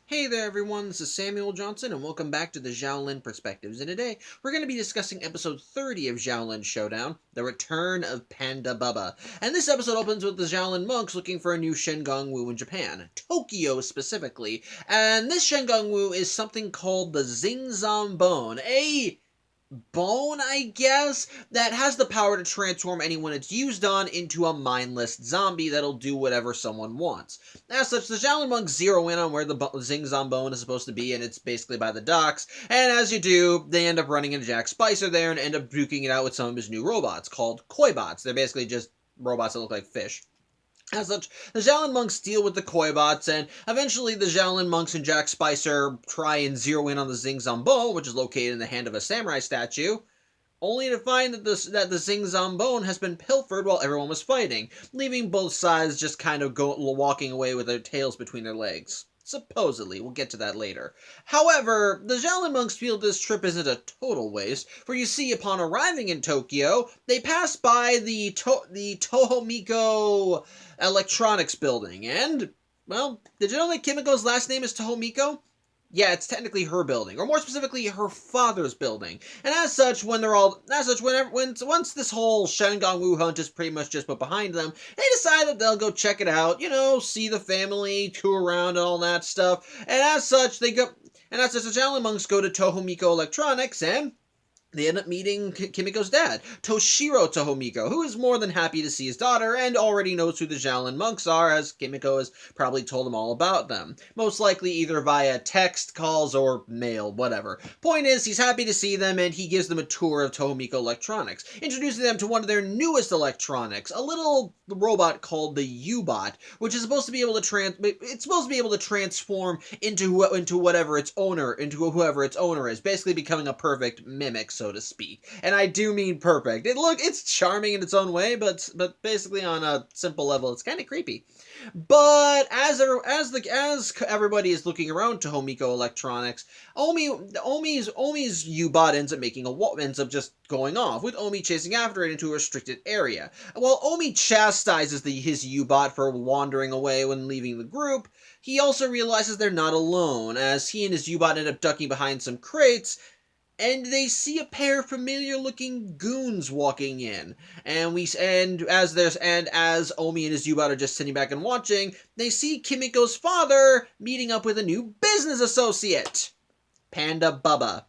Hey there everyone, this is Samuel Johnson and welcome back to the Xiaolin Perspectives, and today we're going to be discussing episode 30 of Xiaolin Showdown, The Return of PandaBubba. And this episode opens with the Xiaolin monks looking for a new Shengong Wu in Japan, Tokyo specifically, and this Shengong Wu is something called the Zingzambone, a bone, I guess, that has the power to transform anyone it's used on into a mindless zombie that'll do whatever someone wants. As such, the Xiaolin monks zero in on where the Zingzong bone is supposed to be, and it's basically by the docks, and as you do, they end up running into Jack Spicer there and end up duking it out with some of his new robots, called Koibots. They're basically just robots that look like fish. As such, the Xiaolin monks deal with the Koibots, and eventually the Xiaolin monks and Jack Spicer try and zero in on the Zingzambone, which is located in the hand of a samurai statue, only to find that the Zingzambone has been pilfered while everyone was fighting, leaving both sides just kind of walking away with their tails between their legs. Supposedly, we'll get to that later. However, the Xiaolin monks feel this trip isn't a total waste, for you see, upon arriving in Tokyo, they pass by the Tohomiko Electronics building, and, well, did you know that Kimiko's last name is Tohomiko? Yeah, it's technically her building, or more specifically, her father's building. And as such, once this whole Shengong Wu hunt is pretty much just put behind them, they decide that they'll go check it out, see the family, tour around and all that stuff. And as such, the Shaolin monks go to Tohomiko Electronics and they end up meeting Kimiko's dad, Toshiro Tohomiko, who is more than happy to see his daughter and already knows who the Xiaolin monks are, as Kimiko has probably told him all about them. Most likely either via text, calls, or mail, whatever. Point is, he's happy to see them and he gives them a tour of Tohomiko Electronics, introducing them to one of their newest electronics, a little robot called the U-Bot, which is supposed to be able to transform into whoever its owner is, basically becoming a perfect mimic, so to speak. And I do mean perfect. It's charming in its own way, but basically on a simple level, it's kind of creepy. But as everybody is looking around Tohomiko Electronics, Omi's U-Bot ends up just going off, with Omi chasing after it into a restricted area. While Omi chastises his U-Bot for wandering away when leaving the group, he also realizes they're not alone, as he and his U-Bot end up ducking behind some crates, and they see a pair of familiar-looking goons walking in. As Omi and his U-Bot are just sitting back and watching, they see Kimiko's father meeting up with a new business associate, PandaBubba.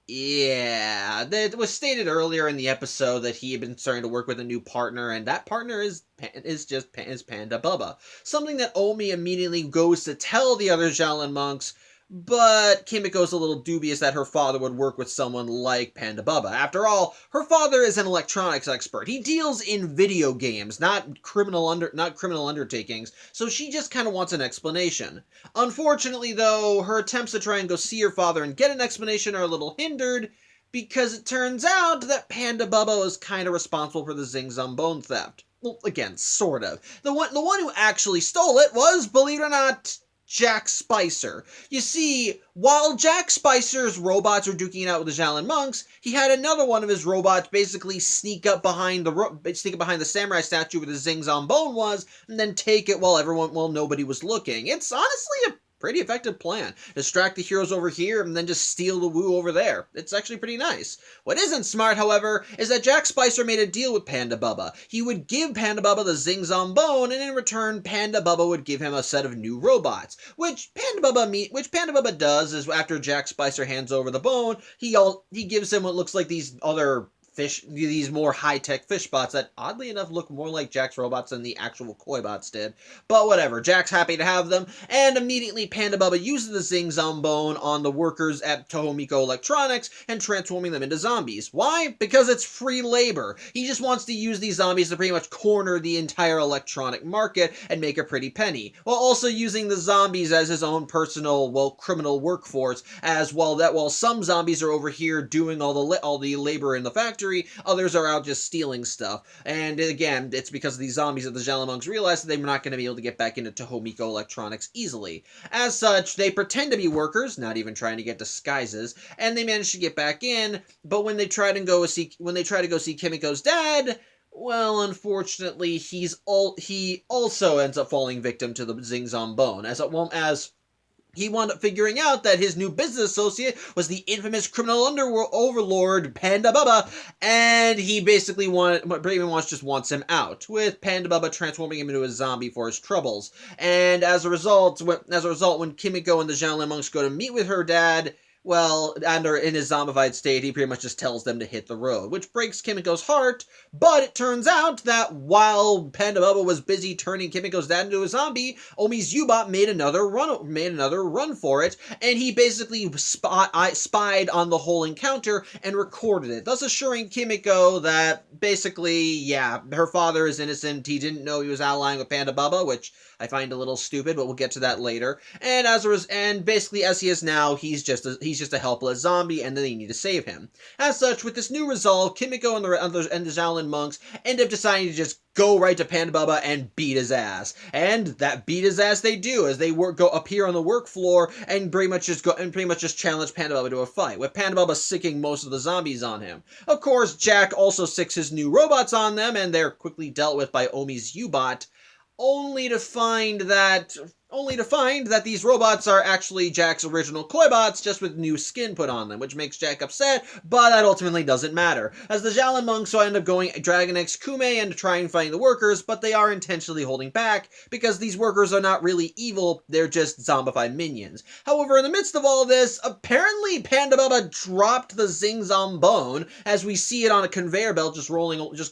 Yeah, it was stated earlier in the episode that he had been starting to work with a new partner, and that partner is PandaBubba. Something that Omi immediately goes to tell the other Xiaolin monks, but Kimiko's a little dubious that her father would work with someone like PandaBubba. After all, her father is an electronics expert. He deals in video games, not criminal undertakings, so she just kind of wants an explanation. Unfortunately, though, her attempts to try and go see her father and get an explanation are a little hindered, because it turns out that PandaBubba was kind of responsible for the Zingzambone theft. Well, again, sort of. The one who actually stole it was, believe it or not, Jack Spicer. You see, while Jack Spicer's robots were duking it out with the Xiaolin monks, he had another one of his robots basically sneak up behind the samurai statue where the Zingzambone was, and then take it while nobody was looking. It's honestly a pretty effective plan. Distract the heroes over here and then just steal the Wu over there. It's actually pretty nice. What isn't smart, however, is that Jack Spicer made a deal with PandaBubba. He would give PandaBubba the Zingzambone, and in return, PandaBubba would give him a set of new robots. Which PandaBubba does is, after Jack Spicer hands over the bone, he gives him what looks like these more high-tech fish bots that, oddly enough, look more like Jack's robots than the actual Koibots did. But whatever, Jack's happy to have them, and immediately PandaBubba uses the Zingzambone on the workers at Tohomiko Electronics and transforming them into zombies. Why? Because it's free labor. He just wants to use these zombies to pretty much corner the entire electronic market and make a pretty penny, while also using the zombies as his own personal, criminal workforce, while some zombies are over here doing all the labor in the factory, others are out just stealing stuff. And again, it's because of these zombies that the Xiaolin monks realize that they're not going to be able to get back into Tohomiko Electronics easily. As such, they pretend to be workers, not even trying to get disguises, and they manage to get back in, but when they try to go see Kimiko's dad, well, unfortunately, he also ends up falling victim to the Zingzambone, as he wound up figuring out that his new business associate was the infamous criminal underworld overlord PandaBubba, and he basically just wants him out, with PandaBubba transforming him into a zombie for his troubles. And as a result, when Kimiko and the Xiaolin monks go to meet with her dad, well, and are in his zombified state, he pretty much just tells them to hit the road, which breaks Kimiko's heart. But it turns out that while PandaBubba was busy turning Kimiko's dad into a zombie, Omi's U-Bot made another run for it, and he basically spied on the whole encounter and recorded it, thus assuring Kimiko that basically, yeah, her father is innocent. He didn't know he was allying with PandaBubba, which I find a little stupid, but we'll get to that later. And basically, as he is now, he's just a helpless zombie, and they need to save him. As such, with this new resolve, Kimiko and the Xiaolin monks end up deciding to just go right to PandaBubba and beat his ass. And that beat his ass they do, as they go appear on the work floor and pretty much just challenge PandaBubba to a fight, with PandaBubba sicking most of the zombies on him. Of course, Jack also sicks his new robots on them, and they're quickly dealt with by Omi's U-Bot, only to find that these robots are actually Jack's original Koibots, just with new skin put on them, which makes Jack upset, but that ultimately doesn't matter, as the Xiaolin monks end up going Dragon X Kume and trying fighting the workers, but they are intentionally holding back, because these workers are not really evil, they're just zombified minions. However, in the midst of all this, apparently PandaBubba dropped the Zing Zombone, as we see it on a conveyor belt just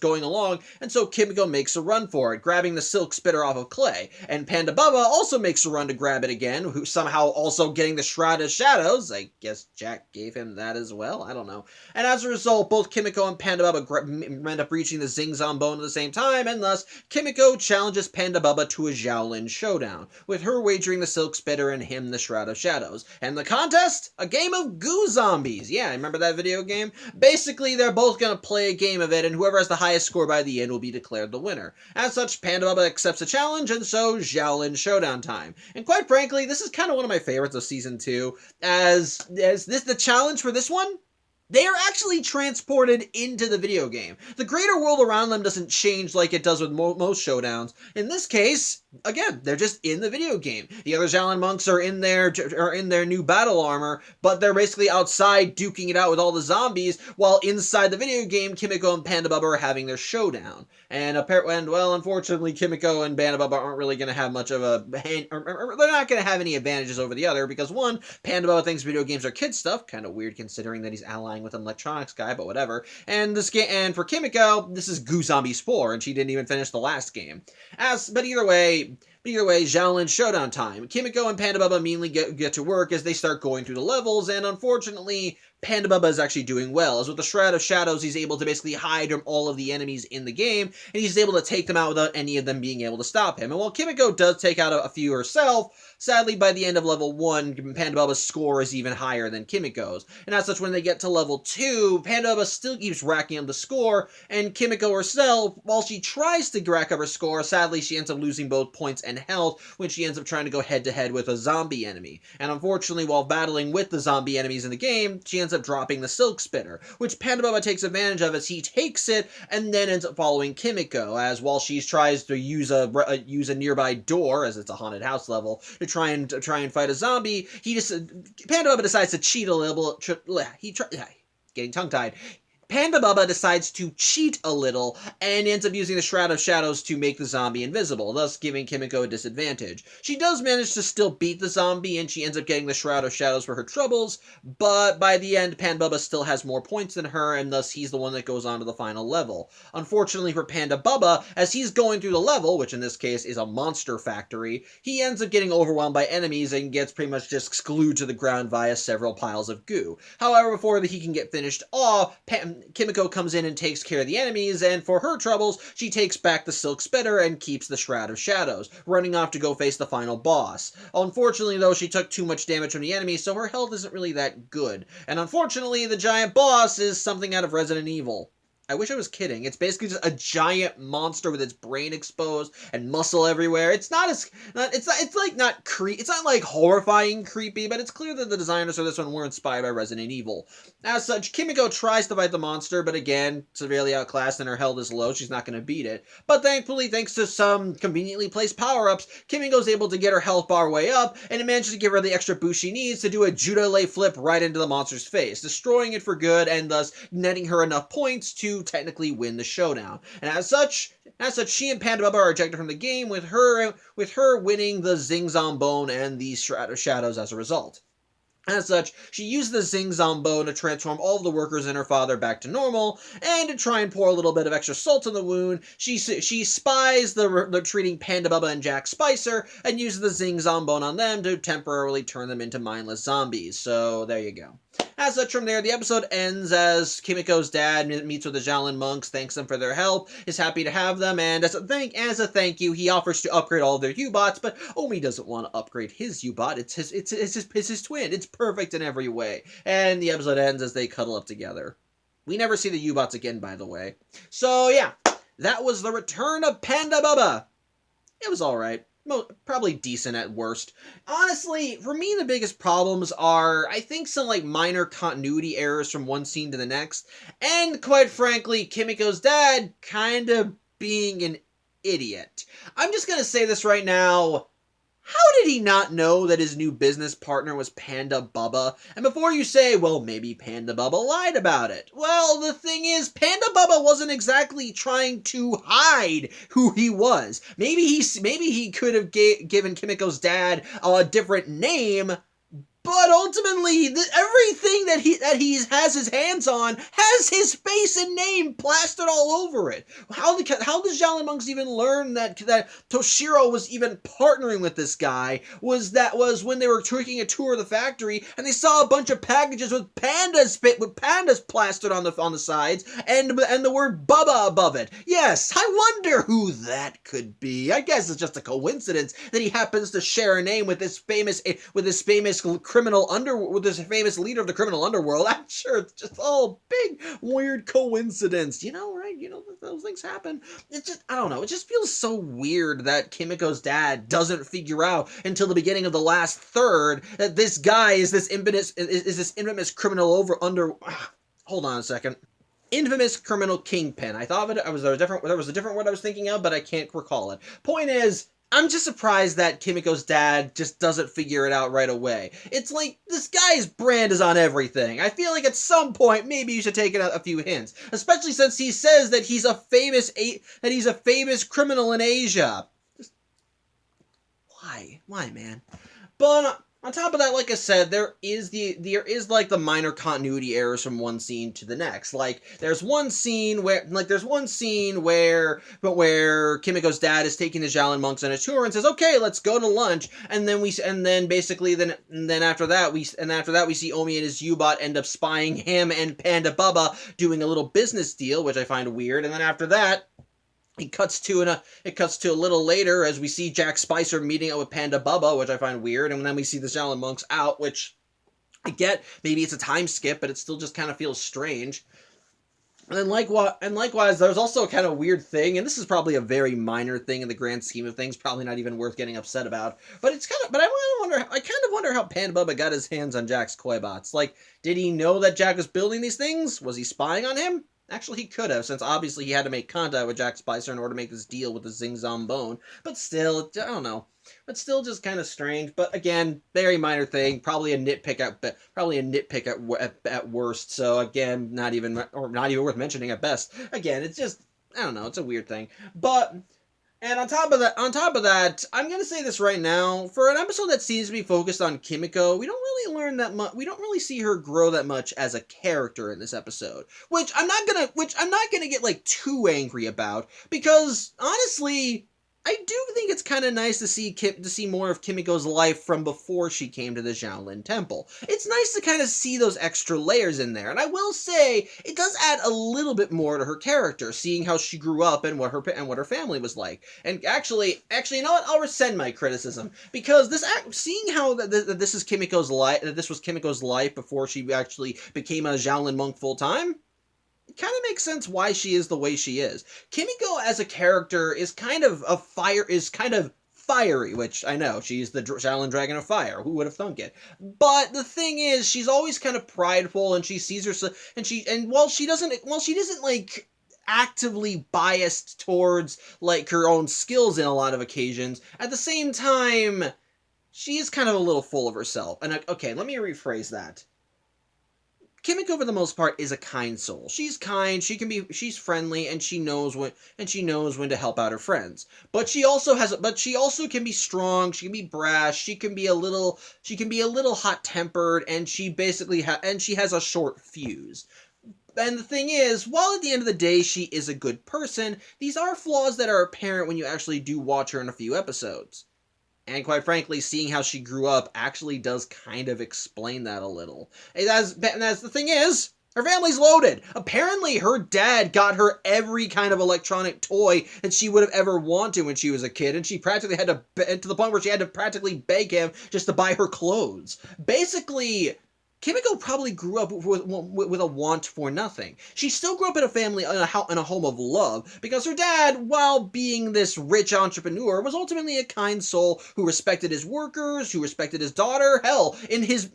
going along, and so Kimiko makes a run for it, grabbing the silk spitter off of Clay, and PandaBubba also makes a run to grab it again, who somehow also getting the Shroud of Shadows. I guess Jack gave him that as well, I don't know. And as a result, both Kimiko and PandaBubba end up reaching the Zing Zombone at the same time, and thus Kimiko challenges PandaBubba to a Xiaolin showdown, with her wagering the silk spitter and him the Shroud of Shadows. And the contest? A game of goo zombies. Yeah, remember that video game? Basically, they're both gonna play a game of it, and whoever has the highest score by the end will be declared the winner. As such, PandaBubba accepts the challenge, and so Xiaolin showdown time. And quite frankly, this is kind of one of my favorites of Season 2, as the challenge for this one, they are actually transported into the video game. The greater world around them doesn't change like it does with most showdowns. In this case, again, they're just in the video game. The other Xiaolin monks are in their new battle armor, but they're basically outside duking it out with all the zombies, while inside the video game, Kimiko and PandaBubba are having their showdown. And unfortunately, Kimiko and PandaBubba aren't really going to have much of a hand, or they're not going to have any advantages over the other, because one, PandaBubba thinks video games are kid stuff, kind of weird considering that he's allying with an electronics guy, but whatever. And for Kimiko, this is Goo Zombies 4, and she didn't even finish the last game. But either way, Xiaolin showdown time. Kimiko and PandaBubba immediately get to work as they start going through the levels, and unfortunately, PandaBubba is actually doing well, as with the Shroud of Shadows, he's able to basically hide from all of the enemies in the game, and he's able to take them out without any of them being able to stop him. And while Kimiko does take out a few herself, sadly, by the end of level 1, PandaBubba's score is even higher than Kimiko's. And as such, when they get to level 2, PandaBubba still keeps racking up the score, and Kimiko herself, while she tries to rack up her score, sadly, she ends up losing both points and health when she ends up trying to go head-to-head with a zombie enemy. And unfortunately, while battling with the zombie enemies in the game, she ends up dropping the silk spitter, which PandaBubba takes advantage of as he takes it and then ends up following Kimiko, as while she tries to use a nearby door, as it's a haunted house level, to try and fight a zombie, PandaBubba decides to cheat a little. Getting tongue-tied. PandaBubba decides to cheat a little and ends up using the Shroud of Shadows to make the zombie invisible, thus giving Kimiko a disadvantage. She does manage to still beat the zombie, and she ends up getting the Shroud of Shadows for her troubles, but by the end, PandaBubba still has more points than her, and thus he's the one that goes on to the final level. Unfortunately for PandaBubba, as he's going through the level, which in this case is a monster factory, he ends up getting overwhelmed by enemies and gets pretty much just glued to the ground via several piles of goo. However, before he can get finished off, Kimiko comes in and takes care of the enemies, and for her troubles, she takes back the silk spitter and keeps the Shroud of Shadows, running off to go face the final boss. Unfortunately, though, she took too much damage from the enemies, so her health isn't really that good. And unfortunately, the giant boss is something out of Resident Evil. I wish I was kidding. It's basically just a giant monster with its brain exposed and muscle everywhere. It's not like horrifying creepy, but it's clear that the designers for this one were inspired by Resident Evil. As such, Kimiko tries to fight the monster, but again, severely outclassed and her health is low. She's not going to beat it. But thankfully, thanks to some conveniently placed power-ups, Kimiko's able to get her health bar way up, and it manages to give her the extra boost she needs to do a judo lay flip right into the monster's face, destroying it for good and thus netting her enough points to technically win the showdown. And as such, she and PandaBubba are ejected from the game, with her winning the Zing Zombone and the Shadows as a result. As such, she used the Zing Zombone to transform all of the workers and her father back to normal, and to try and pour a little bit of extra salt in the wound, she spies the retreating PandaBubba and Jack Spicer, and uses the Zing Zombone on them to temporarily turn them into mindless zombies. So, there you go. As such, from there, the episode ends as Kimiko's dad meets with the Xiaolin monks, thanks them for their help, is happy to have them, and as a thank you, he offers to upgrade all of their U-bots, but Omi doesn't want to upgrade his U-bot. It's his twin. It's perfect in every way. And the episode ends as they cuddle up together. We never see the U-bots again, by the way. So, yeah, that was the return of PandaBubba. It was alright. Probably decent at worst. Honestly, for me, the biggest problems are, I think, some, minor continuity errors from one scene to the next, and, quite frankly, Kimiko's dad kind of being an idiot. I'm just gonna say this right now. How did he not know that his new business partner was PandaBubba? And before you say, well, maybe PandaBubba lied about it. Well, the thing is, PandaBubba wasn't exactly trying to hide who he was. Maybe he could have given Kimiko's dad a different name, but ultimately, everything that he has his hands on has his face and name plastered all over it. How did Xiaolin monks even learn that Toshiro was even partnering with this guy? Was when they were taking a tour of the factory and they saw a bunch of packages with pandas plastered on the sides and the word Bubba above it. Yes, I wonder who that could be. I guess it's just a coincidence that he happens to share a name with this famous leader of the criminal underworld. I'm sure it's just all big, weird coincidence. Right? Those things happen. It's just, I don't know. It just feels so weird that Kimiko's dad doesn't figure out until the beginning of the last third that this guy is this infamous criminal hold on a second. Infamous criminal kingpin. I thought of it. There was a different word I was thinking of, but I can't recall it. Point is, I'm just surprised that Kimiko's dad just doesn't figure it out right away. It's like, this guy's brand is on everything. I feel like at some point, maybe you should take a few hints. Especially since he says that he's a famous criminal in Asia. Just, why, man? But on top of that, like I said, there is the minor continuity errors from one scene to the next. There's one scene where Kimiko's dad is taking the Xiaolin monks on a tour and says, "Okay, let's go to lunch." And then after that we see Omi and his U-bot end up spying him and PandaBubba doing a little business deal, which I find weird. And then after that, It cuts to a little later as we see Jack Spicer meeting up with PandaBubba, which I find weird, and then we see the Xiaolin monks out, which I get. Maybe it's a time skip, but it still just kind of feels strange. And likewise, there's also a kind of weird thing, and this is probably a very minor thing in the grand scheme of things, probably not even worth getting upset about. But I kind of wonder how PandaBubba got his hands on Jack's Koibots. Did he know that Jack was building these things? Was he spying on him? Actually, he could have, since obviously he had to make contact with Jack Spicer in order to make this deal with the Zing Zombone. But still, I don't know. But still, just kind of strange. But again, very minor thing. Probably a nitpick at worst. So again, not even worth mentioning at best. Again, it's just, I don't know. It's a weird thing. And on top of that, I'm going to say this right now. For an episode that seems to be focused on Kimiko, we don't really learn that much. We don't really see her grow that much as a character in this episode, which I'm not going to get too angry about, because honestly, I do think it's kind of nice to see more of Kimiko's life from before she came to the Xiaolin Temple. It's nice to kind of see those extra layers in there, and I will say it does add a little bit more to her character, seeing how she grew up and what her family was like. And actually, you know what? I'll rescind my criticism, because seeing how this was Kimiko's life before she actually became a Xiaolin monk full time. it kind of makes sense why she is the way she is. Kimiko as a character is kind of fiery, which I know she's the Xiaolin Dragon of Fire. Who would have thunk it? But the thing is, she's always kind of prideful, and she sees herself, and while she doesn't like actively biased towards like her own skills in a lot of occasions, at the same time, she is kind of a little full of herself. And okay, let me rephrase that. Kimiko, for the most part, is a kind soul. She's kind, she's friendly, and she knows when to help out her friends. But she also can be strong, she can be brash, she can be a little hot-tempered, and she basically she has a short fuse. And the thing is, while at the end of the day she is a good person, these are flaws that are apparent when you actually do watch her in a few episodes. And quite frankly, seeing how she grew up actually does kind of explain that a little. And as the thing is, her family's loaded. Apparently, her dad got her every kind of electronic toy that she would have ever wanted when she was a kid, and she practically had to the point where she had to practically beg him just to buy her clothes. Basically, Kimiko probably grew up with a want for nothing. She still grew up in a family, in a home of love, because her dad, while being this rich entrepreneur, was ultimately a kind soul who respected his workers, who respected his daughter. Hell, in his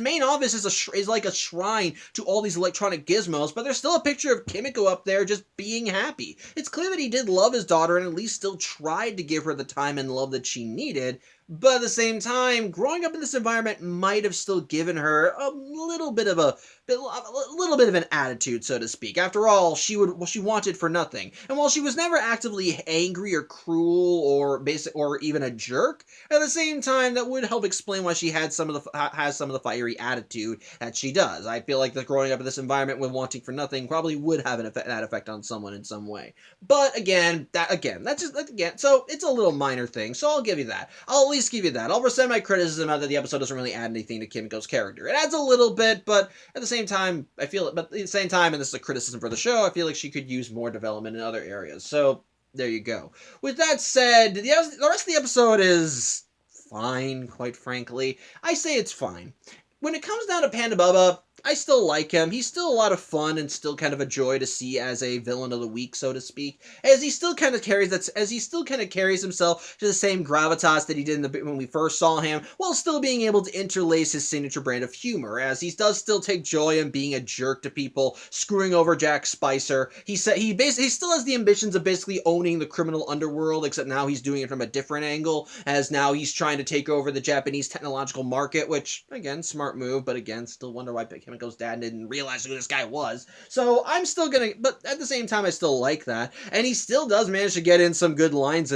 main office is like a shrine to all these electronic gizmos, but there's still a picture of Kimiko up there just being happy. It's clear that he did love his daughter and at least still tried to give her the time and love that she needed. But at the same time, growing up in this environment might have still given her a little bit of an attitude, so to speak. After all, she wanted for nothing. And while she was never actively angry or cruel or even a jerk, at the same time, that would help explain why she has some of the fiery attitude that she does. I feel like that growing up in this environment with wanting for nothing probably would have that effect on someone in some way. But again, so it's a little minor thing, so I'll give you that. I'll at least give you that. I'll rescind my criticism that the episode doesn't really add anything to Kimiko's character. It adds a little bit, but at the same time, and this is a criticism for the show, I feel like she could use more development in other areas. So, there you go. With that said, the rest of the episode is fine, quite frankly. I say it's fine. When it comes down to PandaBubba, I still like him. He's still a lot of fun and still kind of a joy to see as a villain of the week, so to speak. As he still kind of carries himself to the same gravitas that he did when we first saw him, while still being able to interlace his signature brand of humor, as he does still take joy in being a jerk to people, screwing over Jack Spicer. He still has the ambitions of basically owning the criminal underworld, except now he's doing it from a different angle, as now he's trying to take over the Japanese technological market, which, again, smart move, but again, still wonder why Kimiko's dad didn't realize who this guy was. So I'm still but at the same time, I still like that. And he still does manage to get in some good lines,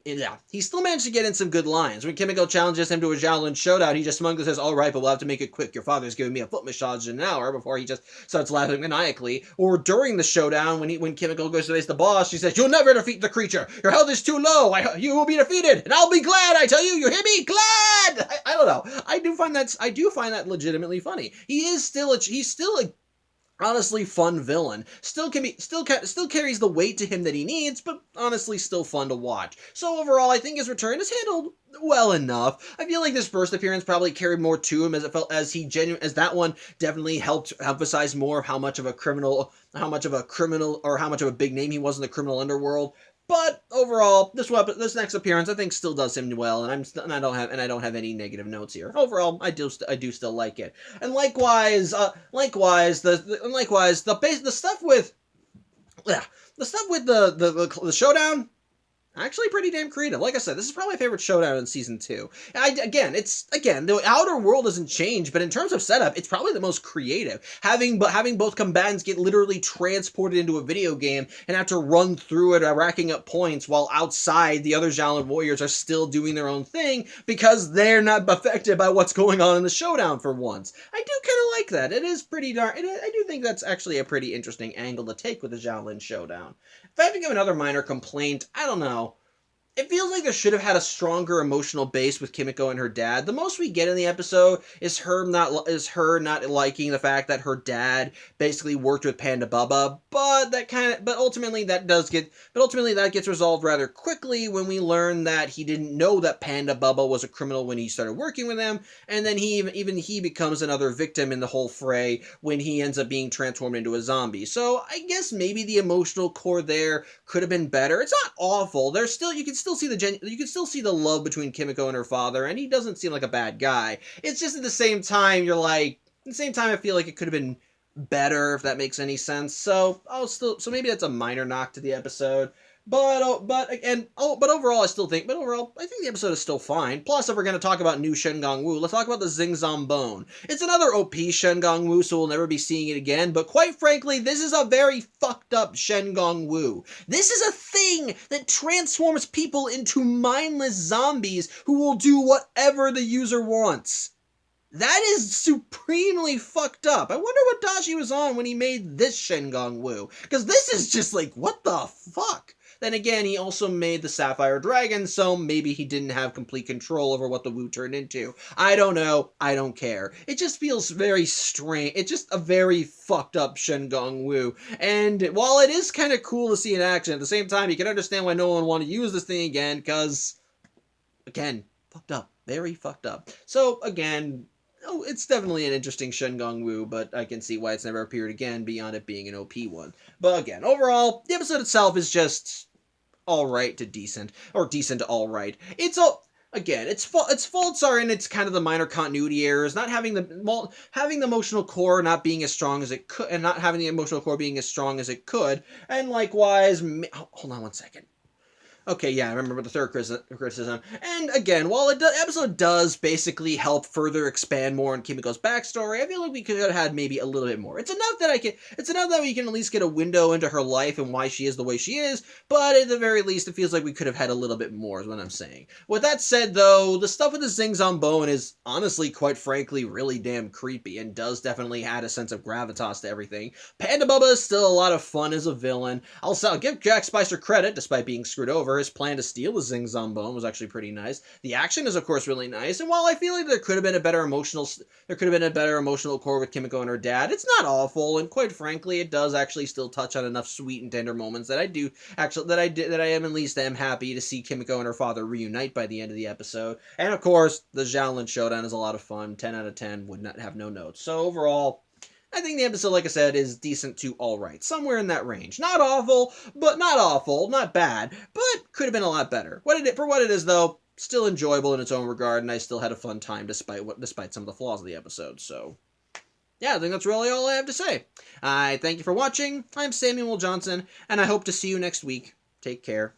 yeah, he still managed to get in some good lines. When Kimiko challenges him to a Xiaolin showdown, he just smugly says, "All right, but we'll have to make it quick. Your father's giving me a foot massage in an hour," before he just starts laughing maniacally. Or during the showdown, when Kimiko goes to face the boss, she says, "You'll never defeat the creature. Your health is too low. You will be defeated, and I'll be glad. I tell you, you hear me? Glad." I don't know. I do find that legitimately funny. He's still a honestly fun villain. Still carries the weight to him that he needs, but honestly still fun to watch. So overall, I think his return is handled well enough. I feel like this first appearance probably carried more to him, as that one definitely helped emphasize more of how much of a big name he was in the criminal underworld. But overall, this next appearance I think still does him well, and I don't have any negative notes here. Overall, I do still like it. And likewise, the stuff with the showdown, actually pretty damn creative. Like I said, this is probably my favorite showdown in season 2. The outer world doesn't change, but in terms of setup, it's probably the most creative. Having both combatants get literally transported into a video game and have to run through it, racking up points, while outside the other Xiaolin warriors are still doing their own thing because they're not affected by what's going on in the showdown for once. I do kind of like that. It is pretty darn. I do think that's actually a pretty interesting angle to take with the Xiaolin showdown. If I have to give another minor complaint, I don't know. It feels like there should have had a stronger emotional base with Kimiko and her dad. The most we get in the episode is her not liking the fact that her dad basically worked with PandaBubba, but ultimately that gets resolved rather quickly when we learn that he didn't know that PandaBubba was a criminal when he started working with him, and then he becomes another victim in the whole fray when he ends up being transformed into a zombie. So I guess maybe the emotional core there could have been better. It's not awful. There's still you can still see the love between Kimiko and her father, and he doesn't seem like a bad guy. It's just at the same time I feel like it could have been better, if that makes any sense. So maybe that's a minor knock to the episode. But overall, I think the episode is still fine. Plus, if we're going to talk about new Shen Wu, let's talk about the Zing Zombone. It's another OP Shen Wu, so we'll never be seeing it again. But quite frankly, this is a very fucked up Shen Wu. This is a thing that transforms people into mindless zombies who will do whatever the user wants. That is supremely fucked up. I wonder what Dashi was on when he made this Shen Wu. Because this is just like, what the fuck? Then again, he also made the Sapphire Dragon, so maybe he didn't have complete control over what the Wu turned into. I don't know. I don't care. It just feels very strange. It's just a very fucked up Shen Wu. And while it is kind of cool to see in action, at the same time, you can understand why no one would want to use this thing again, because, again, fucked up. Very fucked up. So, again, it's definitely an interesting Shen Wu, but I can see why it's never appeared again beyond it being an OP one. But again, overall, the episode itself is just alright to decent, or decent to alright. Its faults are in its kind of the minor continuity errors, not having the emotional core not being as strong as it could, and not having the emotional core being as strong as it could, and likewise, hold on one second. Okay, yeah, I remember the third criticism. And again, while the episode does basically help further expand more on Kimiko's backstory, I feel like we could have had maybe a little bit more. It's enough that we can at least get a window into her life and why she is the way she is, but at the very least, it feels like we could have had a little bit more, is what I'm saying. With that said, though, the stuff with the Zing Zombone is honestly, quite frankly, really damn creepy and does definitely add a sense of gravitas to everything. PandaBubba is still a lot of fun as a villain. I'll give Jack Spicer credit, despite being screwed over. His plan to steal the Zing Zombone was actually pretty nice. The action is, of course, really nice. And while I feel like there could have been a better emotional core with Kimiko and her dad, it's not awful. And quite frankly, it does actually still touch on enough sweet and tender moments that I am at least happy to see Kimiko and her father reunite by the end of the episode. And of course, the Xiaolin showdown is a lot of fun. 10 out of 10 would not have no notes. So overall, I think the episode, like I said, is decent to alright. Somewhere in that range. Not awful, not bad, but could have been a lot better. For what it is, though, still enjoyable in its own regard, and I still had a fun time despite some of the flaws of the episode, so yeah, I think that's really all I have to say. I thank you for watching. I'm Samuel Johnson, and I hope to see you next week. Take care.